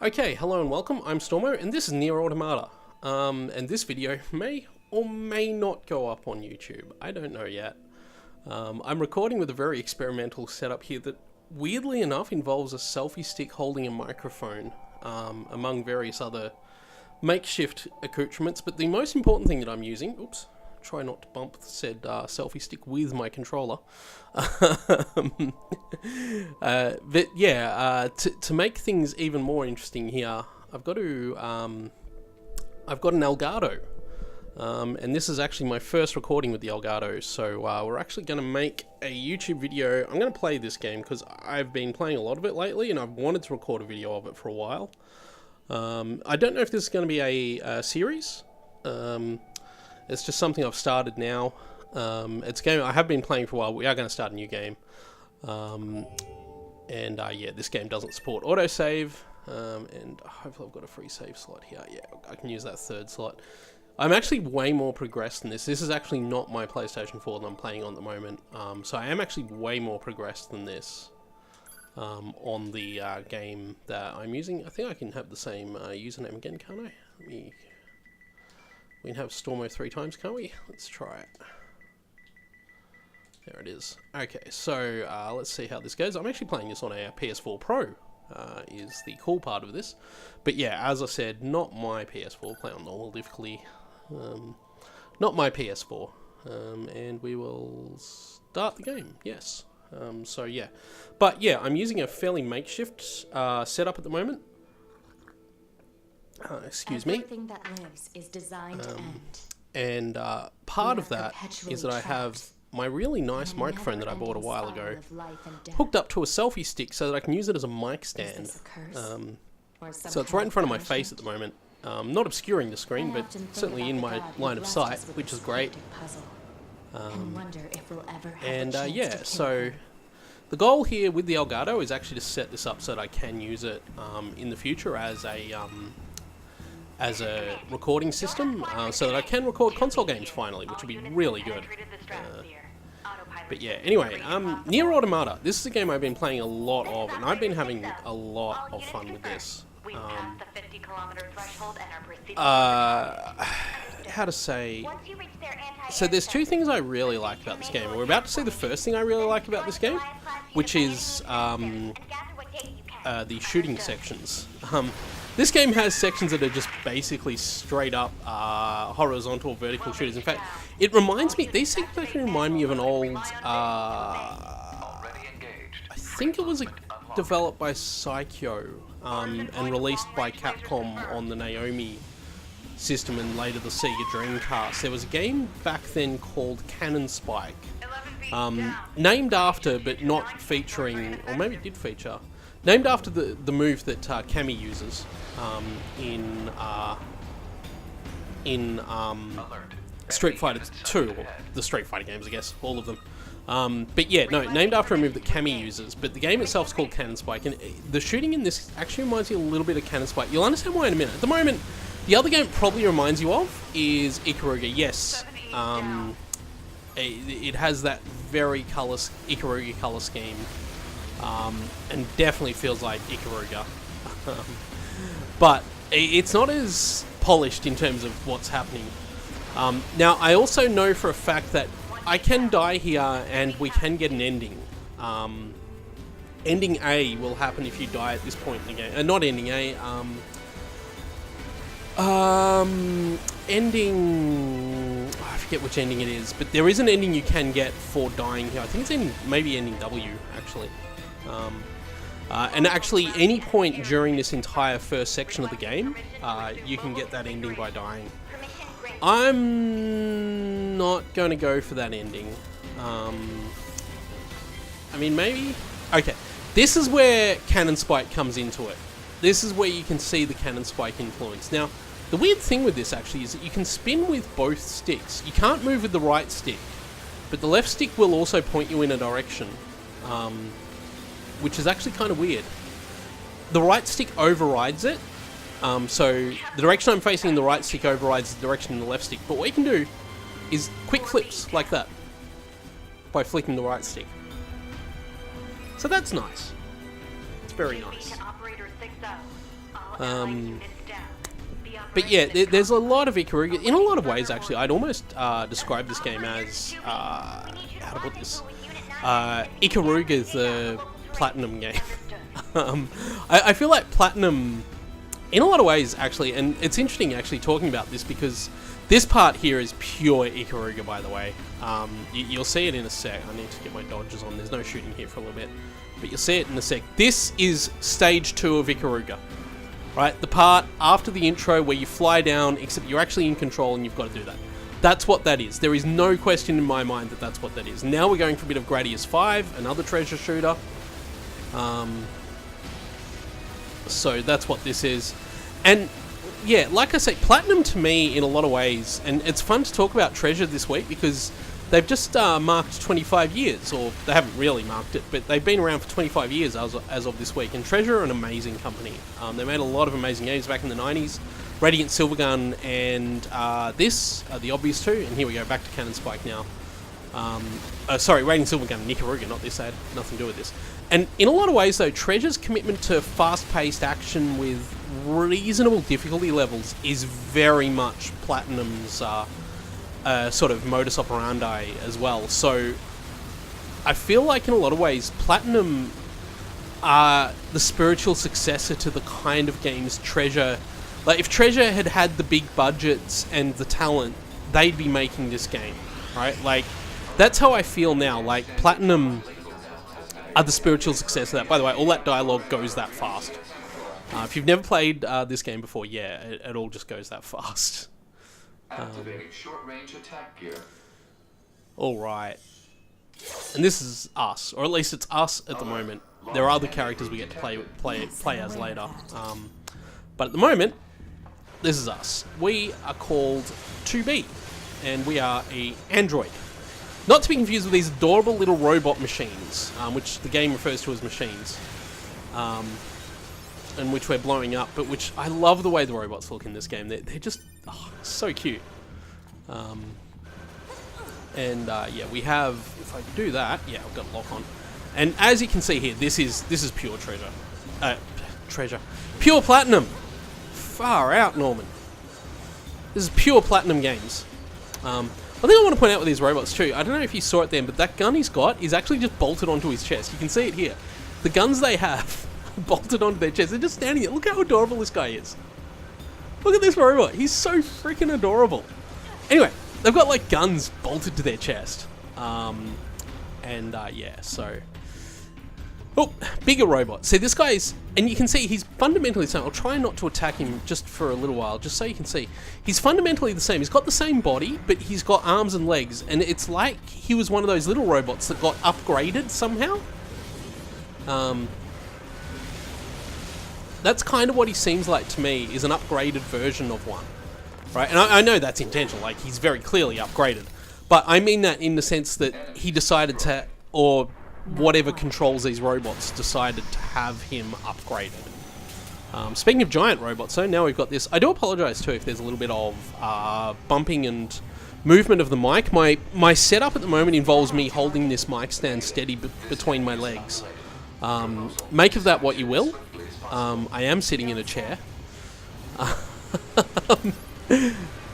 Okay, hello and welcome, I'm Stormo, and this is Nier Automata. And this video may or may not go up on YouTube, I don't know yet. I'm recording with a very experimental setup here that, weirdly enough, involves a selfie stick holding a microphone, among various other makeshift accoutrements, but the most important thing that I'm using, oops, try not to bump said selfie stick with my controller. But yeah, to make things even more interesting here, I've got an Elgato, and this is actually my first recording with the Elgato. So we're actually going to make a YouTube video. I'm going to play this game because I've been playing a lot of it lately, and I've wanted to record a video of it for a while. I don't know if this is going to be a series. It's just something I've started now. It's a game I have been playing for a while. We are going to start a new game. Yeah, this game doesn't support autosave. And hopefully I've got a free save slot here. Yeah, I can use that third slot. I'm actually way more progressed than this. This is actually not my PlayStation 4 that I'm playing on at the moment. So I am actually way more progressed than this on the game that I'm using. I think I can have the same username again, can't I? We can have Stormo 3 times, can't we? Let's try it. There it is. Okay, so let's see how this goes. I'm actually playing this on a PS4 Pro, is the cool part of this. But yeah, as I said, not my PS4, play on normal difficulty. Not my PS4. And we will start the game, yes. So yeah. But yeah, I'm using a fairly makeshift setup at the moment. Excuse me. Everything that lives is designed to end. And part of that is that I have my really nice microphone that I bought a while ago hooked up to a selfie stick so that I can use it as a mic stand. So it's right in front of my face at the moment. Not obscuring the screen, but certainly in my line of sight, which is great. Yeah, so the goal here with the Elgato is actually to set this up so that I can use it in the future as a recording system, so that I can record console games finally, which would be really good. But yeah, anyway, Nier Automata. This is a game I've been playing a lot of, and I've been having a lot of fun with this. How to say... So there's two things I really like about this game. We're about to see the first thing I really like about this game, which is the shooting sections. This game has sections that are just basically straight up horizontal, vertical shooters. In fact, it reminds me, these sections actually remind me of an old, I think it was developed by Psycho and released by Capcom on the Naomi system and later the Sega Dreamcast. There was a game back then called Cannon Spike, named after but not featuring, or maybe it did feature, named after the move that Cammy uses in Street Fighter 2, or the Street Fighter games, I guess, all of them. But yeah, no, named after a move that Cammy uses, but the game itself is called Cannon Spike, and the shooting in this actually reminds you a little bit of Cannon Spike. You'll understand why in a minute. At the moment, the other game it probably reminds you of is Ikaruga. Yes, it has that very Ikaruga colour scheme. And definitely feels like Ikaruga. But it's not as polished in terms of what's happening. Now, I also know for a fact that I can die here and we can get an ending. Ending A will happen if you die at this point in the game. Not ending A. Ending... I forget which ending it is, but there is an ending you can get for dying here. I think it's maybe ending W, actually. And actually, any point during this entire first section of the game, you can get that ending by dying. I'm not going to go for that ending. I mean, maybe... Okay, this is where Cannon Spike comes into it. This is where you can see the Cannon Spike influence. Now, the weird thing with this, actually, is that you can spin with both sticks. You can't move with the right stick, but the left stick will also point you in a direction. Which is actually kind of weird. The right stick overrides it, so the direction I'm facing in the right stick overrides the direction in the left stick, but what you can do is quick flips like that by flicking the right stick. So that's nice. It's very nice. But yeah, there's a lot of Ikaruga. In a lot of ways, actually, I'd almost describe this game as how to put this. Ikaruga is the Platinum game. I feel like Platinum, in a lot of ways, actually, and it's interesting actually talking about this because this part here is pure Ikaruga, by the way. You'll see it in a sec. I need to get my dodges on. There's no shooting here for a little bit, but you'll see it in a sec. This is stage 2 of Ikaruga. Right, the part after the intro where you fly down, except you're actually in control and you've got to do that. That's what that is. There is no question in my mind that that's what that is. Now we're going for a bit of Gradius 5, another treasure shooter. So that's what this is. And yeah, like I say, Platinum to me in a lot of ways, and it's fun to talk about Treasure this week because they've just marked 25 years, or they haven't really marked it, but they've been around for 25 years as of this week. And Treasure are an amazing company. They made a lot of amazing games back in the 90s. Radiant Silvergun and this are the obvious two. And here we go, back to Cannon Spike now. Sorry, Radiant Silvergun and Ikaruga, not this. They had nothing to do with this. And in a lot of ways, though, Treasure's commitment to fast-paced action with reasonable difficulty levels is very much Platinum's sort of modus operandi as well. So I feel like in a lot of ways Platinum are the spiritual successor to the kind of games Treasure, like if Treasure had had the big budgets and the talent, they'd be making this game, right? Like that's how I feel now. Like Platinum are the spiritual successor of that. By the way, all that dialogue goes that fast. If you've never played this game before, yeah, it all just goes that fast. Activating short-range attack gear. All right, and this is us, or at least it's us at the moment. There are other characters we get to play as later, but at the moment, this is us. We are called 2B, and we are a android. Not to be confused with these adorable little robot machines, which the game refers to as machines, and which we're blowing up, but which I love the way the robots look in this game. They're just so cute. Yeah, we have, if I do that, yeah, I've got lock on. And as you can see here, this is pure treasure. Pure Platinum! Far out, Norman. This is pure Platinum games. I think I want to point out with these robots too, I don't know if you saw it then, but that gun he's got is actually just bolted onto his chest. You can see it here. The guns they have bolted onto their chest. They're just standing there. Look how adorable this guy is. Look at this robot. He's so freaking adorable. Anyway, they've got like guns bolted to their chest. Yeah, so... Oh, bigger robot. See, this guy is... And you can see he's fundamentally the same. I'll try not to attack him just for a little while, just so you can see. He's fundamentally the same. He's got the same body, but he's got arms and legs. And it's like he was one of those little robots that got upgraded somehow. That's kind of what he seems like to me, is an upgraded version of one. Right? And I know that's intentional, like he's very clearly upgraded. But I mean that in the sense that he decided to, or whatever controls these robots decided to have him upgraded. Speaking of giant robots, so now we've got this. I do apologise too if there's a little bit of bumping and movement of the mic. My setup at the moment involves me holding this mic stand steady between my legs. Make of that what you will. I am sitting in a chair.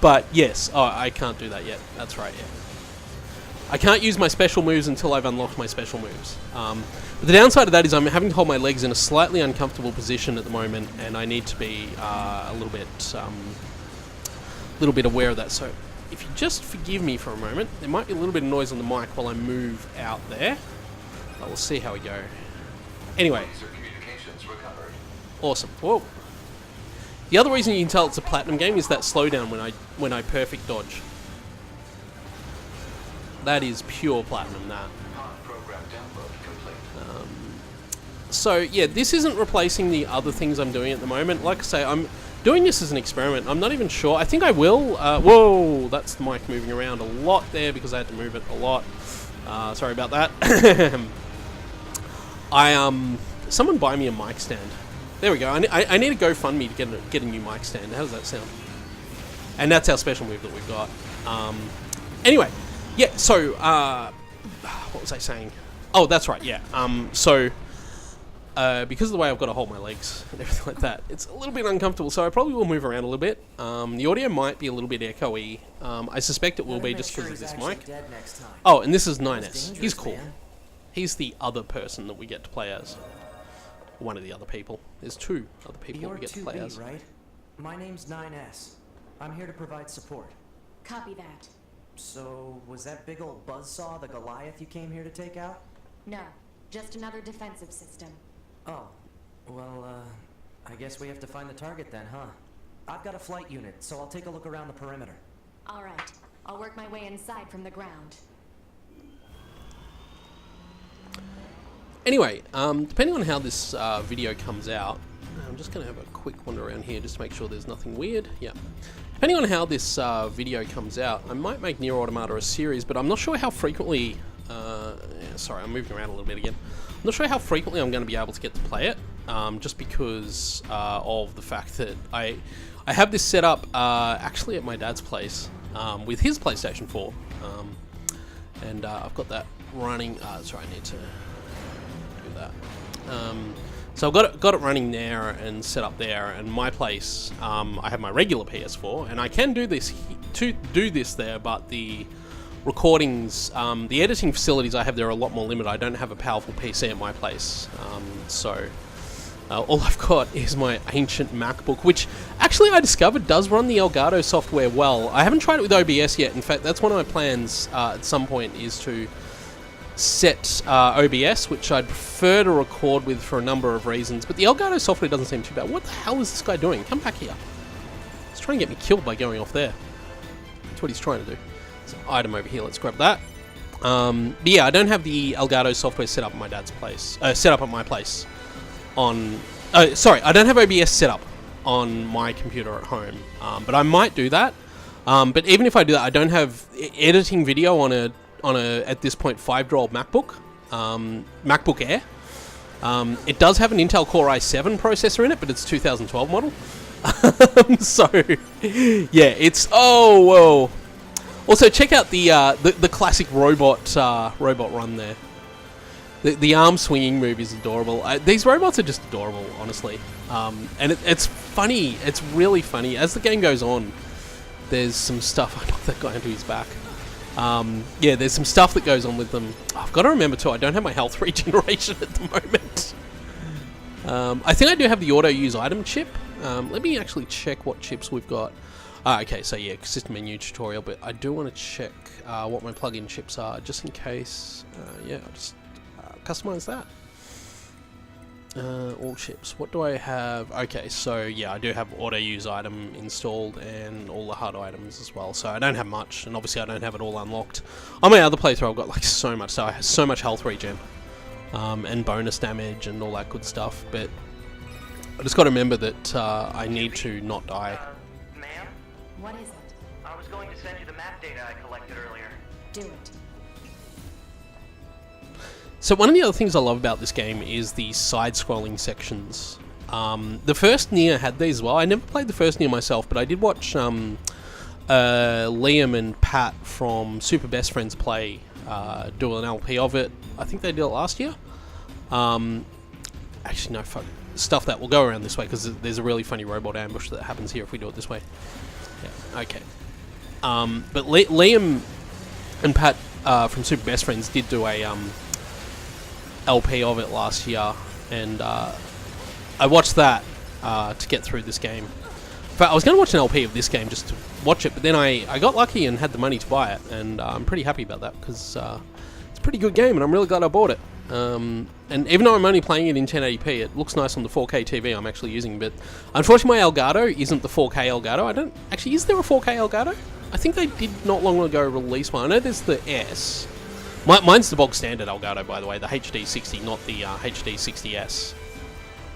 But yes, I can't do that yet. That's right, yeah. I can't use my special moves until I've unlocked my special moves. But the downside of that is I'm having to hold my legs in a slightly uncomfortable position at the moment, and I need to be a little bit aware of that. So if you just forgive me for a moment, there might be a little bit of noise on the mic while I move out there. But we'll see how we go. Anyway. Awesome. Whoa. The other reason you can tell it's a Platinum game is that slowdown when I perfect dodge. That is pure Platinum, that. So yeah, this isn't replacing the other things I'm doing at the moment. Like I say, I'm doing this as an experiment. I'm not even sure. I think I will. Whoa, that's the mic moving around a lot there because I had to move it a lot. Sorry about that. Someone buy me a mic stand. There we go. I need a GoFundMe to get a new mic stand. How does that sound? And that's our special move that we've got. Anyway, yeah. So what was I saying? Oh, that's right. Yeah. because of the way I've got to hold my legs and everything like that, it's a little bit uncomfortable, so I probably will move around a little bit. The audio might be a little bit echoey. I suspect it will be just because of this mic. Oh, and this is 9S. He's cool. He's the other person that we get to play as. One of the other people. There's 2 other people we get to play as. Right? My name's 9S. I'm here to provide support. Copy that. So, was that big old buzzsaw the Goliath you came here to take out? No, just another defensive system. Oh, well, I guess we have to find the target then, huh? I've got a flight unit, so I'll take a look around the perimeter. All right, I'll work my way inside from the ground. Anyway, depending on how this video comes out, I'm just going to have a quick wander around here just to make sure there's nothing weird. Yeah. Depending on how this video comes out, I might make Nier Automata a series, but I'm not sure how frequently... sorry, I'm moving around a little bit again. I'm not sure how frequently I'm going to be able to get to play it, just because of the fact that I have this set up actually at my dad's place with his PlayStation 4, and I've got that running. Sorry, I need to do that. So I've got it running there and set up there, and my place I have my regular PS4, and I can do this there, but the recordings, the editing facilities I have there are a lot more limited. I don't have a powerful PC at my place, so all I've got is my ancient MacBook, which actually I discovered does run the Elgato software well. I haven't tried it with OBS yet. In fact, that's one of my plans at some point, is to set OBS, which I'd prefer to record with for a number of reasons, but the Elgato software doesn't seem too bad. What the hell is this guy doing? Come back here. He's trying to get me killed by going off there. That's what he's trying to do. There's an item over here, let's grab that. But yeah, I don't have the Elgato software set up at my dad's place. Set up at my place on... sorry, I don't have OBS set up on my computer at home. But I might do that. But even if I do that, I don't have editing video on a at this point 5-year-old MacBook. MacBook Air. It does have an Intel Core i7 processor in it, but it's 2012 model. So, yeah, it's... Oh, whoa. Also, check out the classic robot run there. The arm swinging move is adorable. These robots are just adorable, honestly. And it's funny. It's really funny. As the game goes on, there's some stuff... I knocked that guy into his back. Yeah, there's some stuff that goes on with them. I've got to remember too, I don't have my health regeneration at the moment. I think I do have the auto-use item chip. Let me actually check what chips we've got. Okay, so yeah, system menu tutorial, but I do want to check what my plug-in chips are, just in case. Yeah, I'll just customize that. All chips. What do I have? Okay, so yeah, I do have auto-use item installed and all the HUD items as well. So I don't have much, and obviously I don't have it all unlocked. On my other playthrough, I've got like so much. So I have so much health regen, and bonus damage and all that good stuff. But I just got to remember that I need to not die. Ma'am? What is it? I was going to send you the map data I collected earlier. Do it. So one of the other things I love about this game is the side-scrolling sections. The first Nier had these as well. I never played the first Nier myself, but I did watch Liam and Pat from Super Best Friends play, do an LP of it. I think they did it last year. Actually, no, fuck. Stuff that will go around this way, because there's a really funny robot ambush that happens here if we do it this way. Yeah, okay. But Liam and Pat from Super Best Friends did do a... LP of it last year, and I watched that to get through this game. In fact, I was going to watch an LP of this game just to watch it, but then I got lucky and had the money to buy it, and I'm pretty happy about that, because it's a pretty good game, and I'm really glad I bought it. And even though I'm only playing it in 1080p, it looks nice on the 4K TV I'm actually using, but unfortunately my Elgato isn't the 4K Elgato. I don't... Actually, is there a 4K Elgato? I think they did not long ago release one. I know there's the S. Mine's the bog standard Elgato, by the way, the HD60, not the HD60S.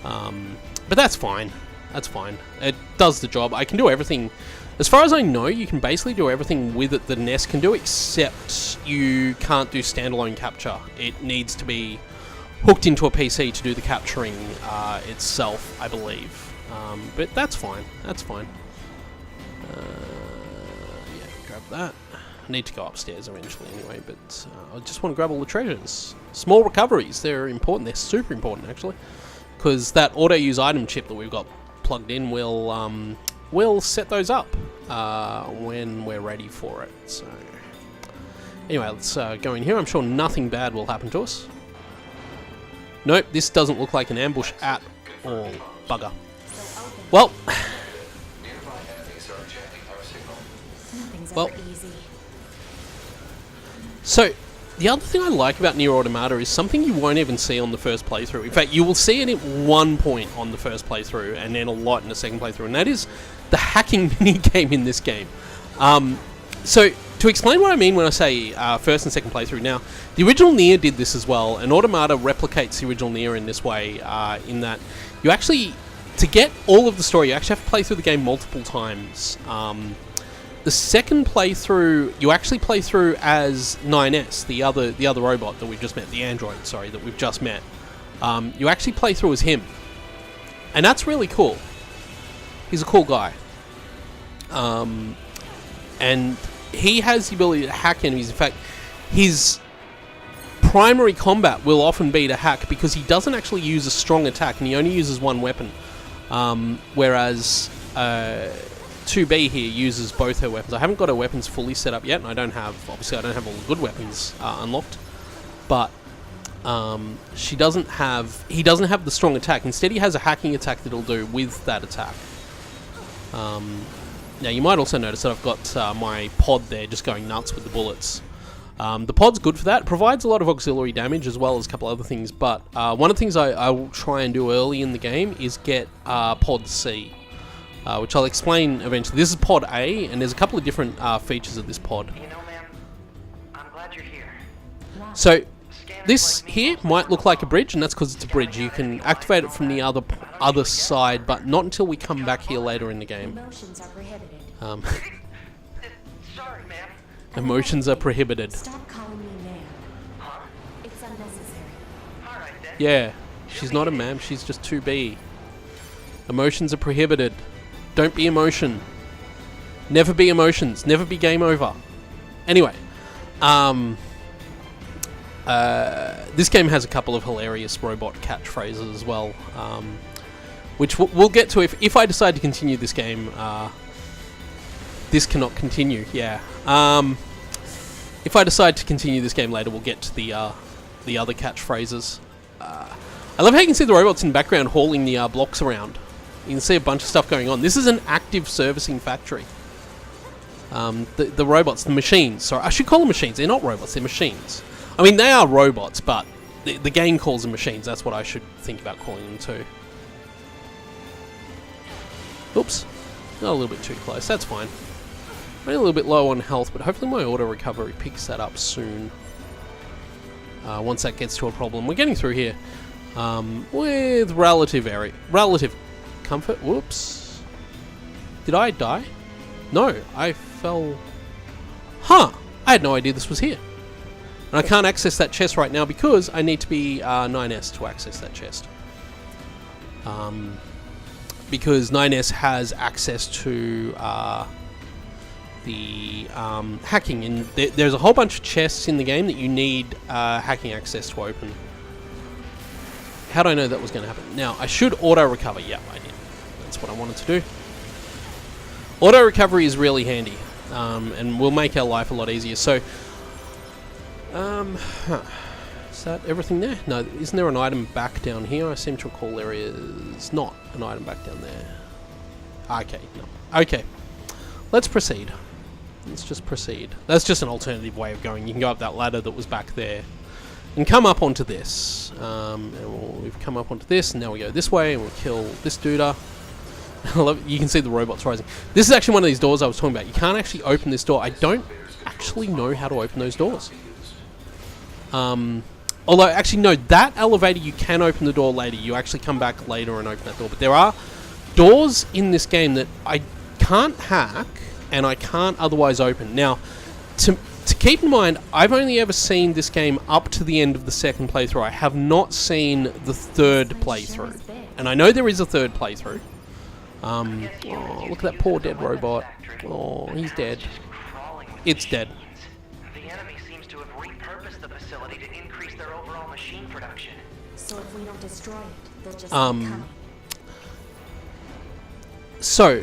But that's fine. That's fine. It does the job. I can do everything. As far as I know, you can basically do everything with it that an S can do, except you can't do standalone capture. It needs to be hooked into a PC to do the capturing itself, I believe. But that's fine. That's fine. Yeah, grab that. I need to go upstairs eventually anyway, but I just want to grab all the treasures. Small recoveries, they're important. They're super important, actually. because that auto-use item chip that we've got plugged in will set those up when we're ready for it. So anyway, let's go in here. I'm sure nothing bad will happen to us. Nope, this doesn't look like an ambush at all. Bugger. Well, Nearby enemies are rejecting our signal. Nothing's Well- ever easy. so the other thing I like about Nier Automata is something you won't even see on the first playthrough. In fact, you will see it at one point on the first playthrough, and then a lot in the second playthrough, and that is the hacking mini-game in this game. So, to explain what I mean when I say first and second playthrough, now, the original Nier did this as well, and Automata replicates the original Nier in this way, in that you actually, to get all of the story, you actually have to play through the game multiple times. The second playthrough, you actually play through as 9S, the other robot that we've just met, the android, sorry, that we've just met. You actually play through as him, and that's really cool. He's a cool guy. And he has the ability to hack enemies. In fact, his primary combat will often be to hack because he doesn't actually use a strong attack and he only uses one weapon. Whereas 2B here uses both her weapons. I haven't got her weapons fully set up yet, and obviously I don't have all the good weapons unlocked. But he doesn't have the strong attack. Instead, he has a hacking attack that he'll do with that attack. Now, you might also notice that I've got my pod there just going nuts with the bullets. The pod's good for that. It provides a lot of auxiliary damage as well as a couple other things, but one of the things I will try and do early in the game is get pod C, which I'll explain eventually. This is pod A, and there's a couple of different features of this pod. You know, ma'am, I'm glad you're here. So, this here might look like a bridge, and that's because it's a bridge. You can activate it from the other side, but not until we come back here later in the game. Emotions are prohibited. Sorry, ma'am. Emotions are prohibited. Stop calling me ma'am. Huh? It's unnecessary. All right then. Yeah, she's not a ma'am, she's just 2B. Emotions are prohibited. Don't be emotion. Never be emotions. Never be game over. Anyway, this game has a couple of hilarious robot catchphrases as well, which we'll get to if I decide to continue this game. This cannot continue, yeah. If I decide to continue this game later, we'll get to the other catchphrases. I love how you can see the robots in the background hauling the blocks around. You can see a bunch of stuff going on. This is an active servicing factory. The robots, the machines, sorry, I should call them machines. They're not robots, they're machines. I mean, they are robots, but the game calls them machines. That's what I should think about calling them too. Oops. Got a little bit too close. That's fine. I'm a little bit low on health, but hopefully my auto recovery picks that up soon. Once that gets to a problem. We're getting through here with relative comfort. Whoops. Did I die? No, I fell... Huh! I had no idea this was here. And I can't access that chest right now because I need to be 9S to access that chest. Because 9S has access to the hacking, and there's a whole bunch of chests in the game that you need hacking access to open. How do I know that was going to happen? Now, I should auto-recover. Yeah, I did. That's what I wanted to do. Auto-recovery is really handy, and will make our life a lot easier. So, is that everything there? No, isn't there an item back down here? I seem to recall there is not an item back down there. Okay, no. Okay. Let's proceed. Let's just proceed. That's just an alternative way of going. You can go up that ladder that was back there and come up onto this. And we've come up onto this, and now we go this way, and we'll kill this dude. You can see the robots rising. This is actually one of these doors I was talking about. You can't actually open this door. I don't actually know how to open those doors. Although, actually, no, that elevator, you can open the door later. You actually come back later and open that door. But there are doors in this game that I can't hack and I can't otherwise open. Now, to keep in mind, I've only ever seen this game up to the end of the second playthrough. I have not seen the third playthrough. And I know there is a third playthrough. Oh, look at that poor dead robot. Oh, he's dead. It's dead. The enemy seems to have repurposed the facility to increase their overall machine production. So if we don't destroy it, They'll just keep coming. So,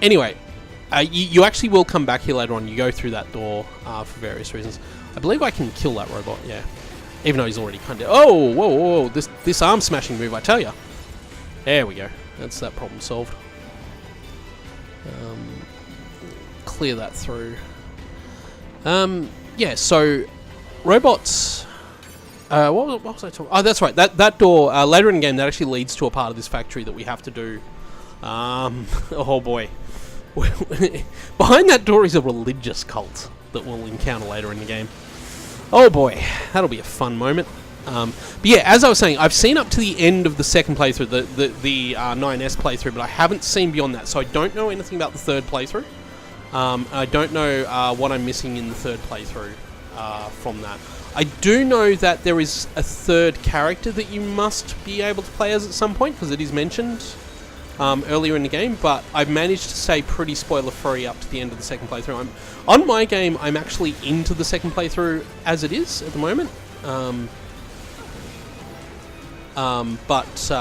anyway, you actually will come back here later on. You go through that door for various reasons. I believe I can kill that robot, yeah. Even though he's already kind of... Oh, whoa, whoa, whoa. This arm smashing move, I tell ya. There we go. That's that problem solved. Clear that through. Yeah, so robots. What was I talking? Oh, that's right. That door later in the game that actually leads to a part of this factory that we have to do. Oh boy. Behind that door is a religious cult that we'll encounter later in the game. Oh boy, that'll be a fun moment. But yeah, as I was saying, I've seen up to the end of the second playthrough, the 9S playthrough, but I haven't seen beyond that, so I don't know anything about the third playthrough. I don't know what I'm missing in the third playthrough from that. I do know that there is a third character that you must be able to play as at some point, because it is mentioned earlier in the game, but I've managed to stay pretty spoiler-free up to the end of the second playthrough. On my game, I'm actually into the second playthrough as it is at the moment. I want to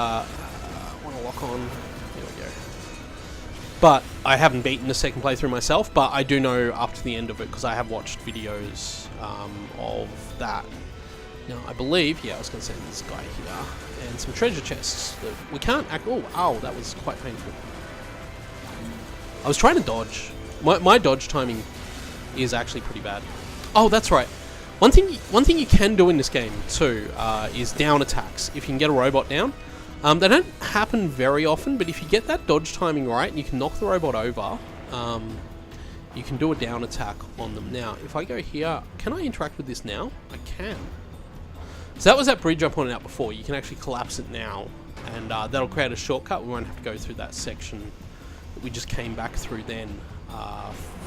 lock on. Here we go. But I haven't beaten the second playthrough myself, but I do know up to the end of it because I have watched videos of that. Now, I believe, yeah, I was going to send this guy here, and some treasure chests that we can't act. Oh, ow, that was quite painful. I was trying to dodge. My dodge timing is actually pretty bad. Oh, that's right. One thing you can do in this game too is down attacks. If you can get a robot down, they don't happen very often, but if you get that dodge timing right and you can knock the robot over, you can do a down attack on them. Now, if I go here, can I interact with this now? I can. So that was that bridge I pointed out before. You can actually collapse it now, and that'll create a shortcut. We won't have to go through that section that we just came back through then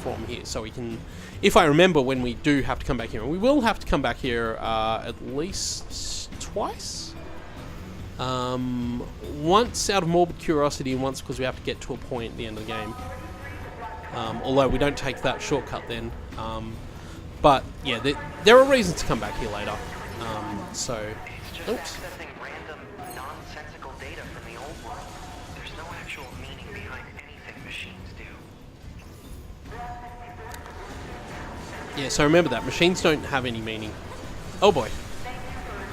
from here. So we can, if I remember, when we do have to come back here, and we will have to come back here at least twice. Once out of morbid curiosity, and once because we have to get to a point at the end of the game. Although we don't take that shortcut then. But yeah, there are reasons to come back here later. So, It's just accessing random, nonsensical data from the old world. There's no actual meaning behind anything machines do. yeah, so remember that. Machines don't have any meaning. Oh boy.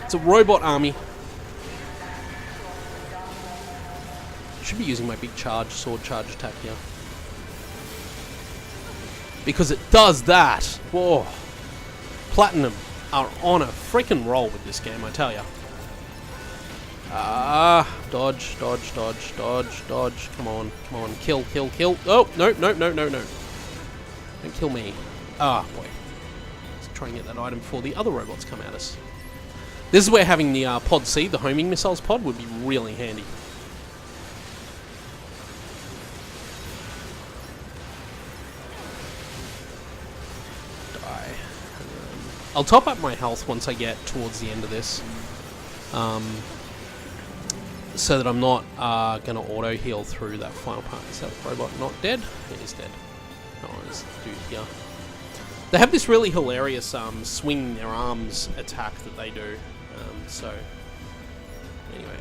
It's a robot army. Should be using my big sword charge attack here. Because it does that! Whoa. Platinum are on a freaking roll with this game, I tell ya. Dodge, dodge, dodge, dodge, dodge. Come on, come on. Kill, kill, kill. Oh, no, no, no, no, no. Don't kill me. Ah, boy. Let's try and get that item before the other robots come at us. This is where having the Pod C, the homing missiles pod, would be really handy. I'll top up my health once I get towards the end of this, so that I'm not going to auto heal through that final part. Is that robot not dead? It is dead. Oh, there's a dude here. They have this really hilarious swinging their arms attack that they do. So anyway,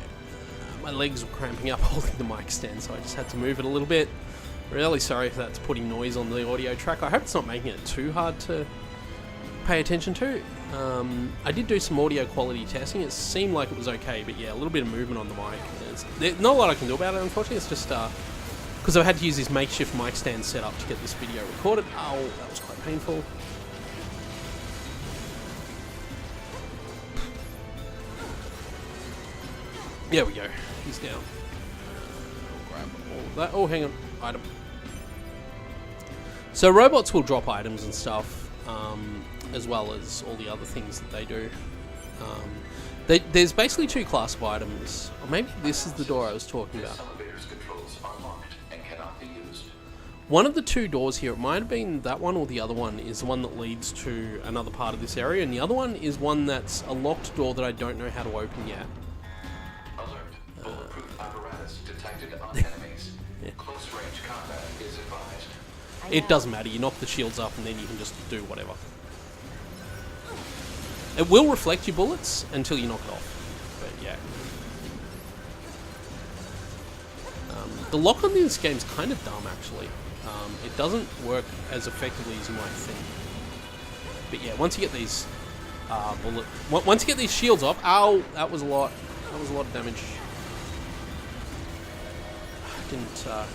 my legs were cramping up holding the mic stand, so I just had to move it a little bit. Really sorry if that's putting noise on the audio track. I hope it's not making it too hard to pay attention to. I did do some audio quality testing. It seemed like it was okay, but yeah, a little bit of movement on the mic. There's not a lot I can do about it, unfortunately. It's just because I've had to use this makeshift mic stand set up to get this video recorded. Oh, that was quite painful. There we go. He's down. I'll grab all of that. Oh, hang on. Item. So robots will drop items and stuff. As well as all the other things that they do. There's basically two classes of items. Or maybe this is the door I was talking about. This elevator's controls are locked and cannot be used. One of the two doors here, it might have been that one or the other one, is the one that leads to another part of this area, and the other one is one that's a locked door that I don't know how to open yet. Alert. Bulletproof apparatus detected on enemies. Yeah. Close range combat is advised. It doesn't matter, you knock the shields up and then you can just do whatever. It will reflect your bullets until you knock it off. But yeah. The lock on this game's kind of dumb, actually. It doesn't work as effectively as you might think. But yeah, once you get these once you get these shields off, ow, that was a lot. That was a lot of damage.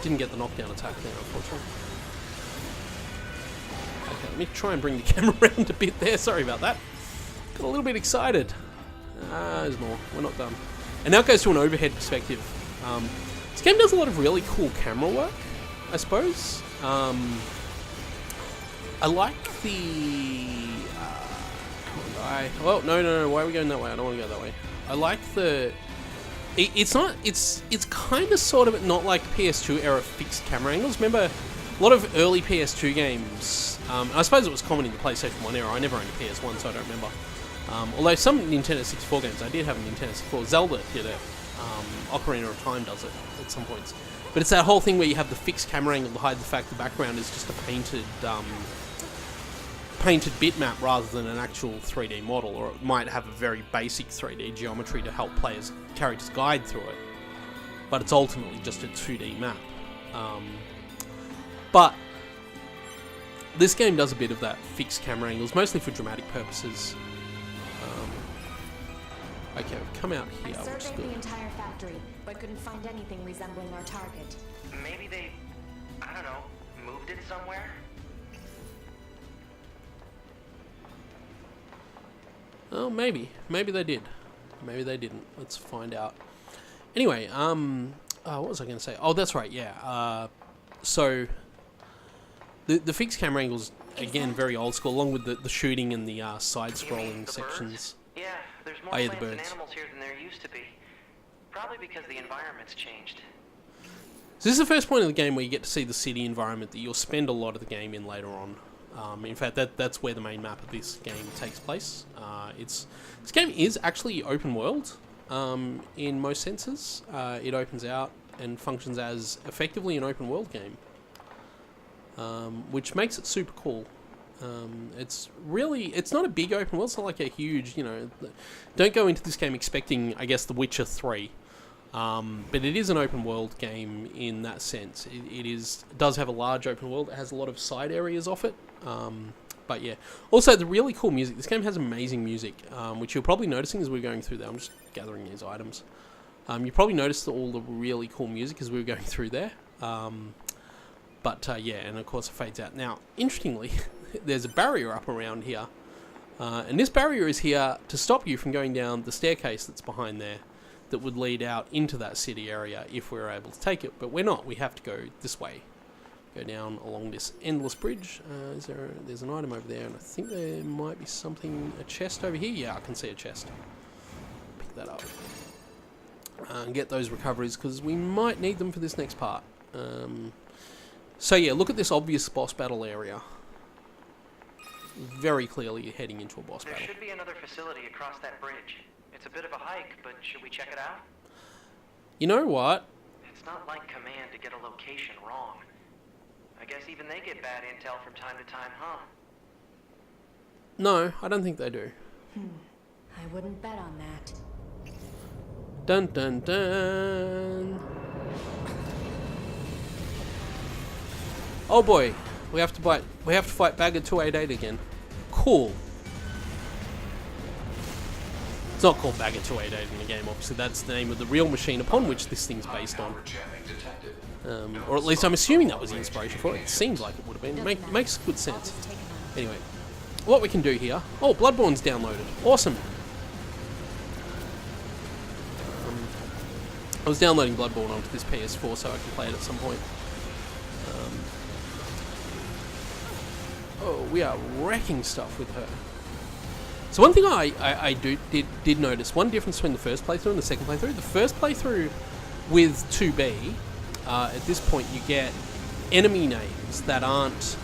Didn't get the knockdown attack there, unfortunately. Okay, let me try and bring the camera around a bit there. Sorry about that. Got a little bit excited. There's more. We're not done. And now it goes to an overhead perspective. This game does a lot of really cool camera work, I suppose. I like the... come on, guy. Well, no. Why are we going that way? I don't want to go that way. I like the... It's kind of sort of not like PS2 era fixed camera angles. Remember, a lot of early PS2 games... I suppose it was common in the PlayStation 1 era. I never owned a PS1, so I don't remember. Although some Nintendo 64 games, I did have a Nintendo 64. Zelda did it. Ocarina of Time does it at some points. But it's that whole thing where you have the fixed camera angle to hide the fact the background is just a painted bitmap rather than an actual 3D model, or it might have a very basic 3D geometry to help players' characters guide through it. But it's ultimately just a 2D map. But this game does a bit of that fixed camera angles, mostly for dramatic purposes. Okay, we've come out here, I which is surveyed good. the entire factory, but couldn't find anything resembling our target. Maybe they, I don't know, moved it somewhere? Oh, maybe. Maybe they did. Maybe they didn't. Let's find out. Anyway, what was I going to say? Oh, that's right, yeah. So, the fixed camera angles, again, very old school, along with the shooting and the side-scrolling sections. Yeah, there's more Oh, yeah, the plants and birds. animals here than there used to be. Probably because the environment's changed. So this is the first point of the game where you get to see the city environment that you'll spend a lot of the game in later on. In fact, that's where the main map of this game takes place. This game is actually open world in most senses. It opens out and functions as effectively an open world game, which makes it super cool. It's not a big open world. It's not like a huge, don't go into this game expecting, I guess, The Witcher 3. But it is an open world game in that sense. It does have a large open world. It has a lot of side areas off it. But yeah. Also, the really cool music. This game has amazing music, which you're probably noticing as we're going through there. I'm just gathering these items. You probably noticed all the really cool music as we were going through there. But yeah, and of course it fades out. Now, interestingly, there's a barrier up around here. And this barrier is here to stop you from going down the staircase that's behind there that would lead out into that city area if we were able to take it. But we're not. We have to go this way. Go down along this endless bridge. There's an item over there, and I think there might be something, a chest over here. Yeah, I can see a chest. Pick that up. And get those recoveries, because we might need them for this next part. So yeah, look at this obvious boss battle area. Very clearly heading into a boss battle. There should be another facility across that bridge. It's a bit of a hike, but should we check it out? You know what? It's not like Command to get a location wrong. I guess even they get bad intel from time to time, huh? No, I don't think they do. I wouldn't bet on that. Dun dun dun. Oh boy, we have to fight Bagger 288 again. Cool. It's not called Bagger 288 in the game, obviously. That's the name of the real machine upon which this thing's based on. Or at least I'm assuming that was the inspiration for it. It seems like it would have been. Makes good sense. Anyway, what we can do here... Oh, Bloodborne's downloaded. Awesome. I was downloading Bloodborne onto this PS4 so I can play it at some point. Oh, we are wrecking stuff with her. So one thing I did notice, one difference between the first playthrough and the second playthrough. The first playthrough with 2B, at this point you get enemy names that aren't...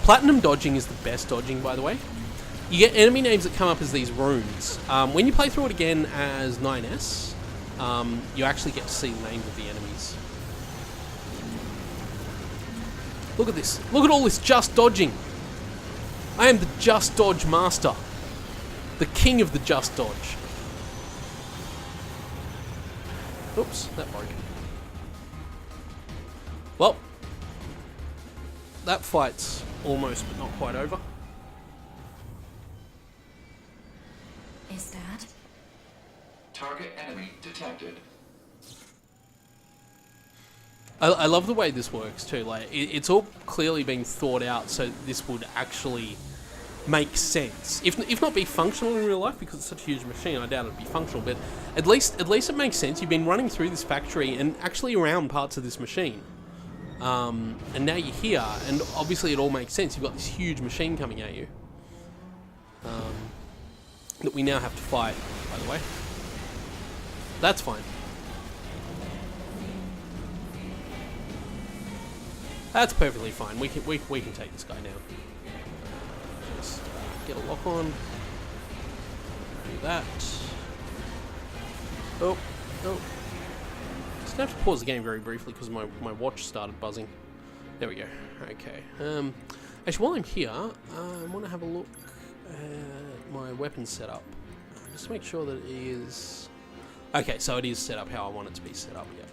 Platinum dodging is the best dodging, by the way. You get enemy names that come up as these runes. When you play through it again as 9S, you actually get to see the names of the enemies. Look at this. Look at all this just dodging. I am the just dodge master. The king of the just dodge. Oops, that broke. Well, that fight's almost but not quite over. Is that? Target enemy detected. I love the way this works too. Like it's all clearly being thought out, so this would actually make sense. If not be functional in real life, because it's such a huge machine, I doubt it'd be functional. But at least it makes sense. You've been running through this factory and actually around parts of this machine, and now you're here, and obviously it all makes sense. You've got this huge machine coming at you that we now have to fight. By the way, that's fine. That's perfectly fine. We can take this guy now. Just get a lock on. Do that. Oh. Just have to pause the game very briefly because my watch started buzzing. There we go. Okay. Actually, while I'm here, I want to have a look at my weapon setup. Just to make sure that it is... Okay, so it is set up how I want it to be set up. Yep.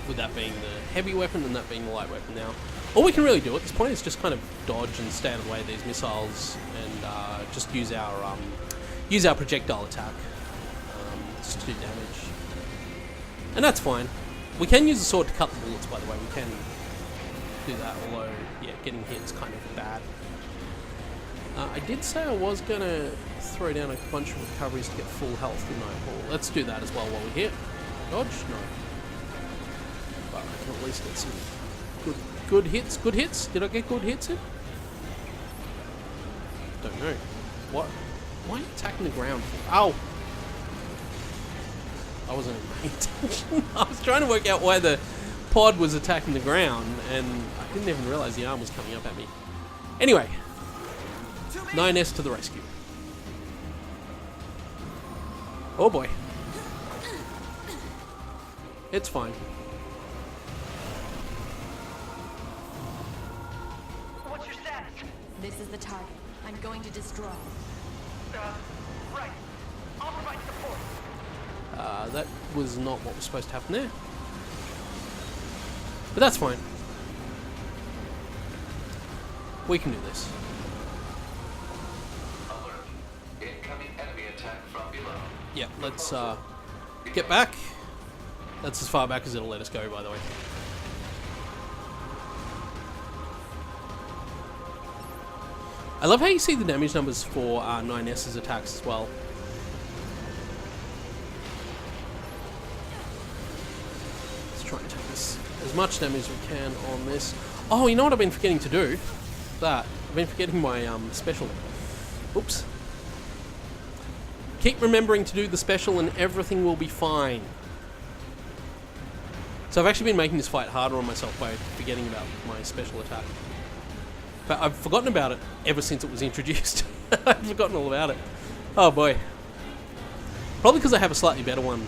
With that being the heavy weapon and that being the light weapon now. All we can really do at this point is just kind of dodge and stay out of the way of these missiles and just use our projectile attack just to do damage. And that's fine. We can use the sword to cut the bullets, by the way. We can do that, although, yeah, getting hit is kind of bad. I did say I was going to throw down a bunch of recoveries to get full health, didn't I? Well, let's do that as well while we're here. Dodge? No. But I can at least get some good hits. Good hits? Did I get good hits in? Don't know. What? Why are you attacking the ground for? Ow! I wasn't paying attention. I was trying to work out why the pod was attacking the ground, and I didn't even realize the arm was coming up at me. Anyway, 9S to the rescue. Oh boy. It's fine. What's your status? This is the target. I'm going to destroy. Right. I'll provide support. That was not what was supposed to happen there. But that's fine. We can do this. Alert. Incoming enemy attack from below. Yeah, let's get back. That's as far back as it'll let us go, by the way. I love how you see the damage numbers for 9S's attacks as well. Let's try and take as much damage as we can on this. Oh, you know what I've been forgetting to do? That. I've been forgetting my special. Oops. Keep remembering to do the special and everything will be fine. So I've actually been making this fight harder on myself by forgetting about my special attack. But I've forgotten about it ever since it was introduced. I've forgotten all about it. Oh boy. Probably because I have a slightly better one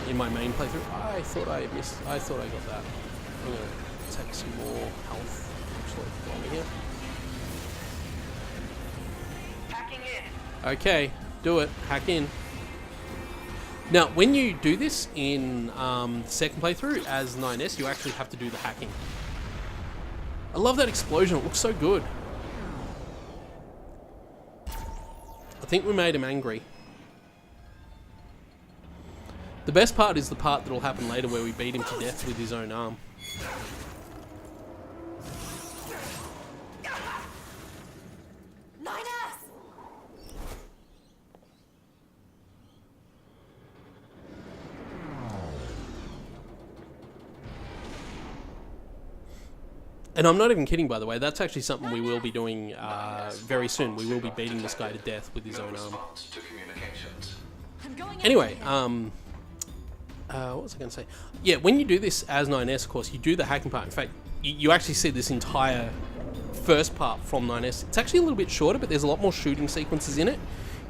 in my main playthrough. I thought I got that. I'm going to take some more health actually while we're here. Hacking in. Okay, do it. Hack in. Now, when you do this in the second playthrough as 9S, you actually have to do the hacking. I love that explosion. It looks so good. I think we made him angry. The best part is the part that'll happen later where we beat him to death with his own arm. And I'm not even kidding, by the way. That's actually something we will be doing very soon. We will be beating this guy to death with his own arm. Response to communications. Anyway, what was I going to say? Yeah, when you do this as 9S, of course, you do the hacking part. In fact, you actually see this entire first part from 9S. It's actually a little bit shorter, but there's a lot more shooting sequences in it.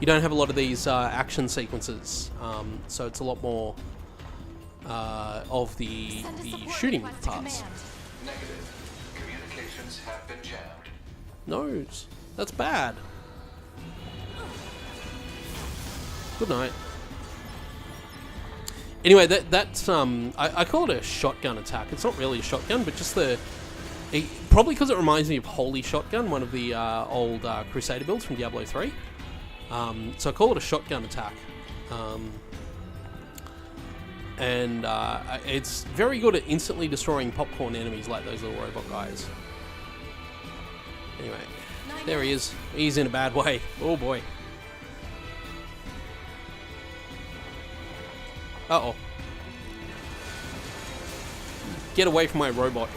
You don't have a lot of these action sequences, so it's a lot more of the shooting parts. Negative. Communications have been jammed. No, that's bad. Good night. Anyway, that's I call it a shotgun attack. It's not really a shotgun, but just probably because it reminds me of Holy Shotgun, one of the old Crusader builds from Diablo 3. So I call it a shotgun attack. And it's very good at instantly destroying popcorn enemies like those little robot guys. Anyway, there he is. He's in a bad way. Oh boy. Uh-oh. Get away from my robot.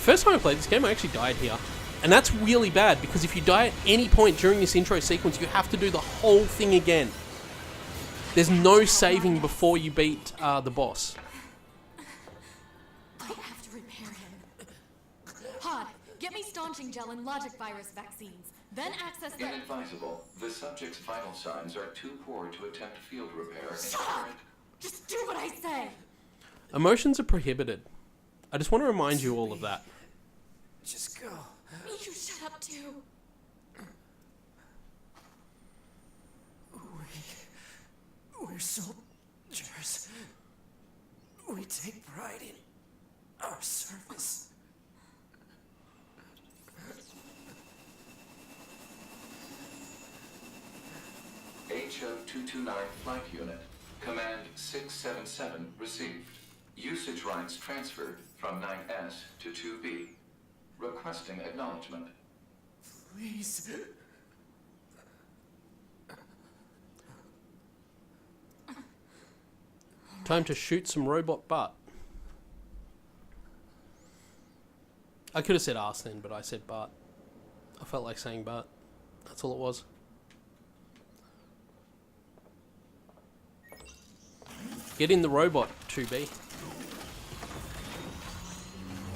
First time I played this game, I actually died here. And that's really bad, because if you die at any point during this intro sequence, you have to do the whole thing again. There's no saving before you beat the boss. I have to repair him. Hod, get me staunching gel and logic virus vaccines. Then access the... Inadvisable. The subject's vital signs are too poor to attempt field repair. Shut up! Just do what I say! Emotions are prohibited. I just want to remind you all of that. Just go. You shut up too. We're soldiers. We take pride in our service. HO-229 Flight Unit. Command 677 received. Usage rights transferred from 9S to 2B. Requesting acknowledgement. Please. Time to shoot some robot butt. I could have said arse then, but I said butt. I felt like saying butt. That's all it was. Get in the robot, 2B.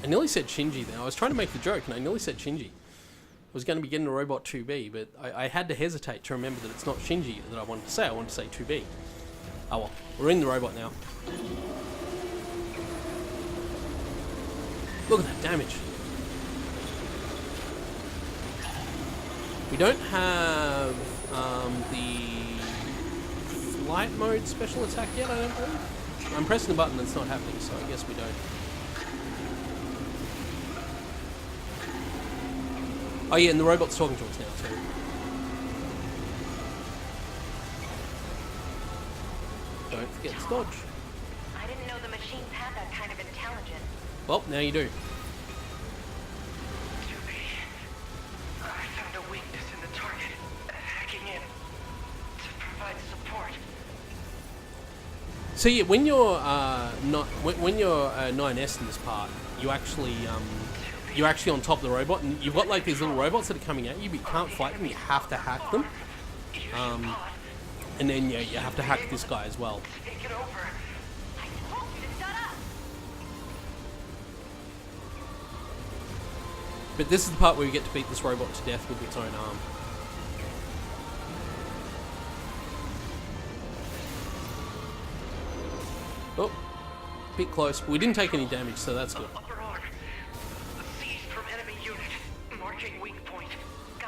I nearly said Shinji then. I was trying to make the joke and I nearly said Shinji. I was going to be getting the robot 2B, but I had to hesitate to remember that it's not Shinji that I wanted to say. I wanted to say 2B. Oh well, we're in the robot now. Look at that damage. We don't have the flight mode special attack yet, I don't believe. I'm pressing the button and it's not happening, so I guess we don't. Oh yeah, and the robot's talking to us now too. Don't forget to dodge. I didn't know the machines had that kind of intelligence. Well, now you do. I found a weakness in the target. Hacking in to provide support. So yeah, when you're when you're 9S in this part, you're actually on top of the robot, and you've got like these little robots that are coming at you, but you can't fight them. You have to hack them, and then yeah, you have to hack this guy as well. Take it over. I told you to shut up. But this is the part where you get to beat this robot to death with its own arm. Oh, bit close, but we didn't take any damage, so that's good. Upper arm. Seized from enemy unit. Marking weak point. Go.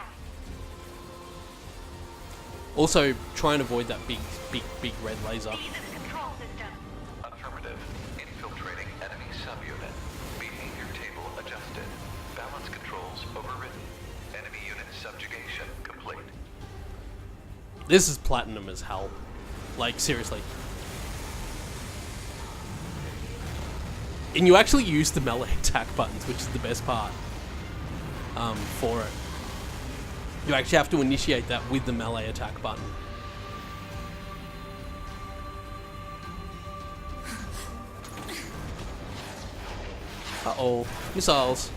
Also, try and avoid that big red laser. Ease of the control system. Affirmative. Infiltrating enemy subunit. Behavior table adjusted. Balance controls overridden. Enemy unit subjugation complete. This is platinum as hell. Like, seriously. And you actually use the melee attack buttons, which is the best part for it. You actually have to initiate that with the melee attack button. Uh-oh. Missiles.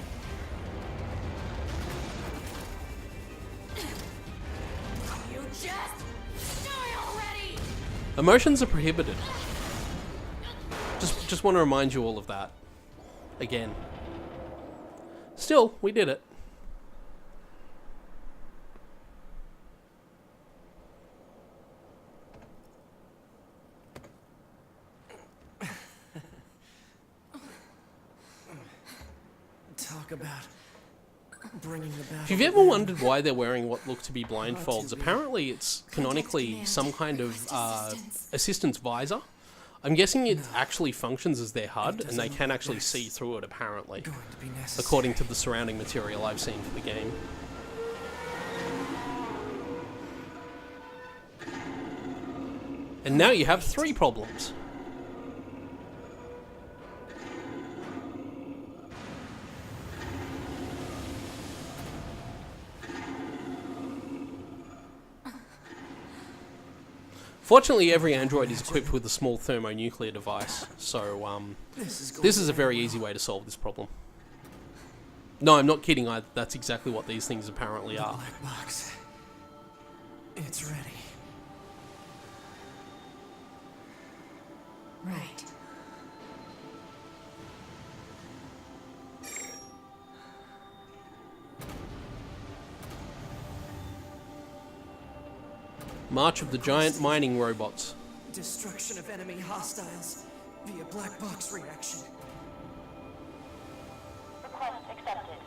You just die already! Emotions are prohibited. Just want to remind you all of that. Again. Still, we did it. Talk about Bringing the battle If you've ever wondered why they're wearing what look to be blindfolds, apparently it's canonically some kind of assistance visor. I'm guessing it actually functions as their HUD, and they can actually see through it, apparently, going to be necessary. according to the surrounding material I've seen for the game. And now you have 3 problems. Fortunately, every android is equipped with a small thermonuclear device, so this is a very easy way to solve this problem. No, I'm not kidding, that's exactly what these things apparently are. Black box. It's ready. Right. March of the giant mining robots. Destruction of enemy hostiles via black box reaction. Request accepted.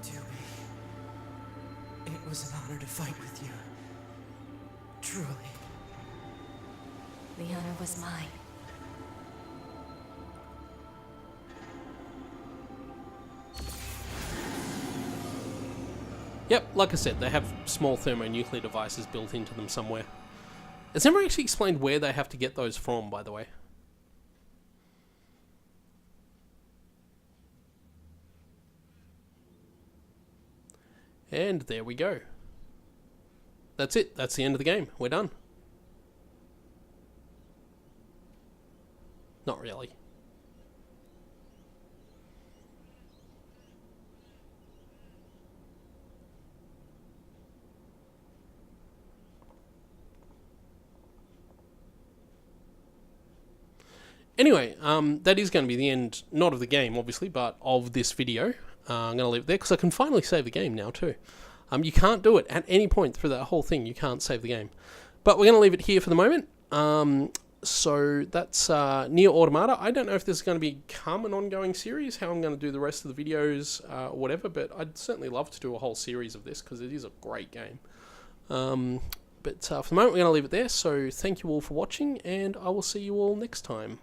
Dewey, it was an honor to fight with you. Truly. The honor was mine. Yep, like I said, they have small thermonuclear devices built into them somewhere. It's never actually explained where they have to get those from, by the way. And there we go. That's it. That's the end of the game. We're done. Not really. Anyway, that is going to be the end, not of the game, obviously, but of this video. I'm going to leave it there, because I can finally save the game now, too. You can't do it at any point through that whole thing. You can't save the game. But we're going to leave it here for the moment. So that's Nier Automata. I don't know if this is going to become an ongoing series, how I'm going to do the rest of the videos, or whatever, but I'd certainly love to do a whole series of this, because it is a great game. But for the moment, we're going to leave it there. So thank you all for watching, and I will see you all next time.